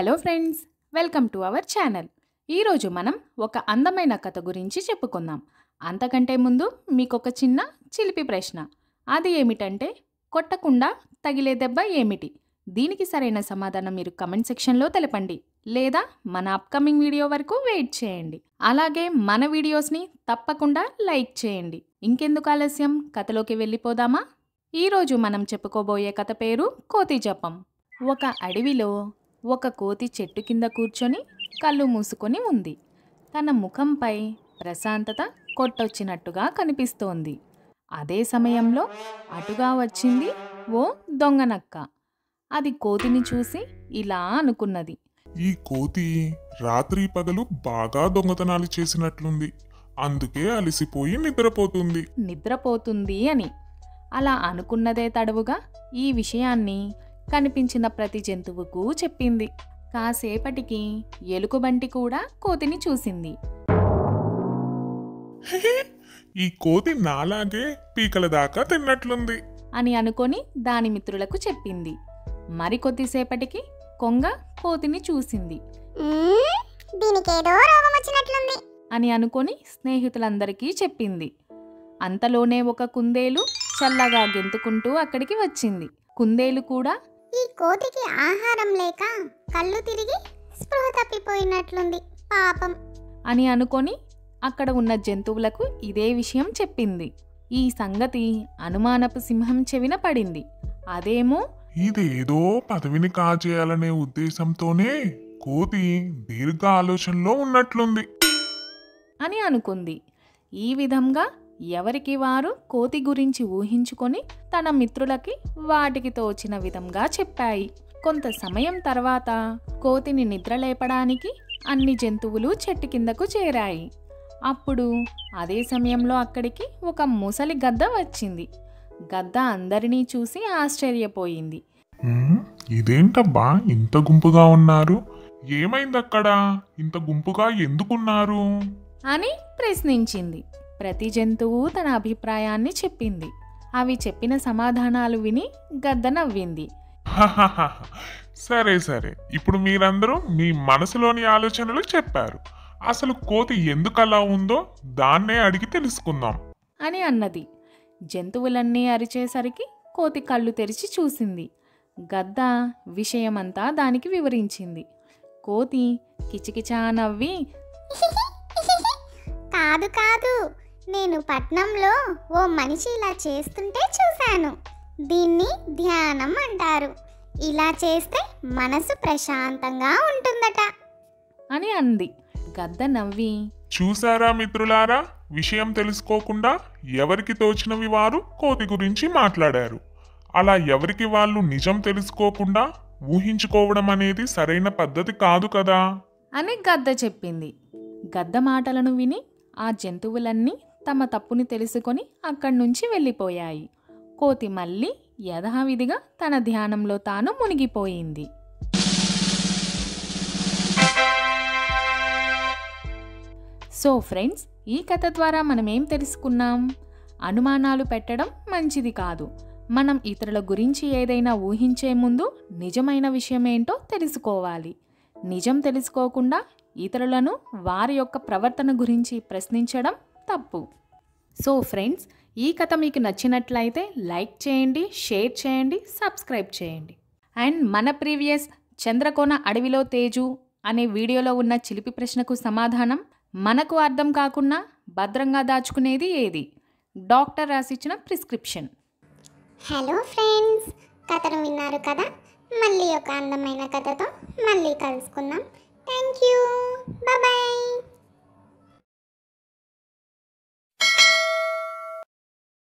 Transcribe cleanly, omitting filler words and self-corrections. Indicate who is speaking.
Speaker 1: Hello friends, welcome to our channel. ఈరోజు మనం ఒక అందమైన కథ గురించి చెప్పుకుందాం. అంతకంటే ముందు మీకు ఒక చిన్న చిలిపి ప్రశ్న. అది ఏమిటంటే, కొట్టకుండా తగిలే దెబ్బ ఏమిటి? దీనికి సరైన సమాధానం మీరు కమెంట్ సెక్షన్లో తెలపండి, లేదా మన అప్కమింగ్ వీడియో వరకు వెయిట్ చేయండి. అలాగే మన వీడియోస్ని తప్పకుండా లైక్ చేయండి. ఇంకెందుకు ఆలస్యం, కథలోకి వెళ్ళిపోదామా? ఈరోజు మనం చెప్పుకోబోయే కథ పేరు కోతి జపం. ఒక అడవిలో ఒక కోతి చెట్టు కింద కూర్చొని కళ్ళు మూసుకొని ఉంది. తన ముఖంపై ప్రశాంతత కొట్టొచ్చినట్టుగా కనిపిస్తోంది. అదే సమయంలో అటుగా వచ్చింది ఓ దొంగనక్క. అది కోతిని చూసి ఇలా అనుకున్నది.
Speaker 2: ఈ కోతి రాత్రి పగలు బాగా దొంగతనాలు చేసినట్లుంది, అందుకే అలసిపోయి
Speaker 1: నిద్రపోతుంది అని. అలా అనుకున్నదే తడవుగా ఈ విషయాన్ని కనిపించిన ప్రతి జంతువుకు చెప్పింది. కాసేపటికి ఎలుకబంటి కూడా కోతిని చూసింది.
Speaker 2: ఈ కోతి నాలాగే పీకల దాకా తిన్నట్లుంది
Speaker 1: అని అనుకొని దాని మిత్రులకు చెప్పింది. మరికొద్దిసేపటికి కొంగ కోతిని చూసింది.
Speaker 3: దీనికేదో రోగం వచ్చినట్లుంది
Speaker 1: అని అనుకొని స్నేహితులందరికీ చెప్పింది. అంతలోనే ఒక కుందేలు చల్లగా గెంతుకుంటూ అక్కడికి వచ్చింది. కుందేలు కూడా
Speaker 3: ఈ కోతికి ఆహారం లేక కళ్ళు తిరిగి స్పృహ తప్పిపోయినట్లుంది పాపం
Speaker 1: అని అనుకొని అక్కడ ఉన్న జంతువులకు ఇదే విషయం చెప్పింది. ఈ సంగతి అనుమానపు సింహం చెవిన పడింది. అదేమో
Speaker 2: ఇదేదో పదవిని కాజేయాలనే ఉద్దేశంతోనే కోతి దీర్ఘ ఆలోచనలో ఉన్నట్లుంది
Speaker 1: అని అనుకుంది. ఈ విధంగా ఎవరికి వారు కోతి గురించి ఊహించుకొని తన మిత్రులకి వాటికి తోచిన విధంగా చెప్పాయి. కొంత సమయం తర్వాత కోతిని నిద్రలేపడానికి అన్ని జంతువులు చెట్టు కిందకు చేరాయి. అప్పుడు అదే సమయంలో అక్కడికి ఒక ముసలి గద్ద వచ్చింది. గద్ద అందరినీ చూసి ఆశ్చర్యపోయింది.
Speaker 2: ఇదేంటబ్బా ఇంత గుంపుగా ఉన్నారు? ఏమైందక్కడ? ఇంత గుంపుగా ఎందుకున్నారు
Speaker 1: అని ప్రశ్నించింది. ప్రతి జంతువు తన అభిప్రాయాన్ని చెప్పింది. అవి చెప్పిన సమాధానాలు విని గద్ద నవ్వింది.
Speaker 2: సరే సరే, ఇప్పుడు మీరందరూ మీ మనసులోని ఆలోచనలు చెప్పారు. అసలు కోతి ఎందుకలా ఉందో దాన్నే అడిగి తెలుసుకుందాం
Speaker 1: అని అన్నది. జంతువులన్నీ అరిచేసరికి కోతి కళ్ళు తెరిచి చూసింది. గద్ద విషయమంతా దానికి వివరించింది. కోతి కిచకిచా నవ్వి,
Speaker 3: కాదు కాదు, నేను పట్నంలో ఓ మనిషి ఇలా చేస్తుంటే చూశాను. దీన్ని ధ్యానం అంటారు. ఇలా చేస్తే మనసు ప్రశాంతంగా ఉంటుందట
Speaker 1: అని అంది. గద్ద నవ్వి,
Speaker 2: చూసారా మిత్రులారా, విషయం తెలుసుకోకుండా ఎవరికి తోచినవి వారు కోతి గురించి మాట్లాడారు. అలా ఎవరికి వాళ్ళు నిజం తెలుసుకోకుండా ఊహించుకోవడం అనేది సరైన పద్ధతి కాదు కదా
Speaker 1: అని గద్ద చెప్పింది. గద్ద మాటలను విని ఆ జంతువులన్నీ తమ తప్పుని తెలుసుకొని అక్కడి నుంచి వెళ్ళిపోయాయి. కోతి మళ్ళీ యథావిధిగా తన ధ్యానంలో తాను మునిగిపోయింది. సో ఫ్రెండ్స్, ఈ కథ ద్వారా మనం ఏం తెలుసుకున్నాం? అనుమానాలు పెట్టడం మంచిది కాదు. మనం ఇతరుల గురించి ఏదైనా ఊహించే ముందు నిజమైన విషయమేంటో తెలుసుకోవాలి. నిజం తెలుసుకోకుండా ఇతరులను వారి యొక్క ప్రవర్తన గురించి ప్రశ్నించడం తప్పు. సో ఫ్రెండ్స్, ఈ కథ మీకు నచ్చినట్లయితే లైక్ చేయండి, షేర్ చేయండి, సబ్స్క్రైబ్ చేయండి. అండ్ మన ప్రీవియస్ చంద్రకోన అడవిలో తేజు అనే వీడియోలో ఉన్న చిలిపి ప్రశ్నకు సమాధానం, మనకు అర్థం కాకుండా భద్రంగా దాచుకునేది ఏది? డాక్టర్ రాసిచ్చిన ప్రిస్క్రిప్షన్.
Speaker 3: హలో ఫ్రెండ్స్, కథను విన్నారు కదా. మళ్ళీ ఒక అందమైన కథతో మళ్ళీ కలుసుకుందాం. Thank you. బాయ్.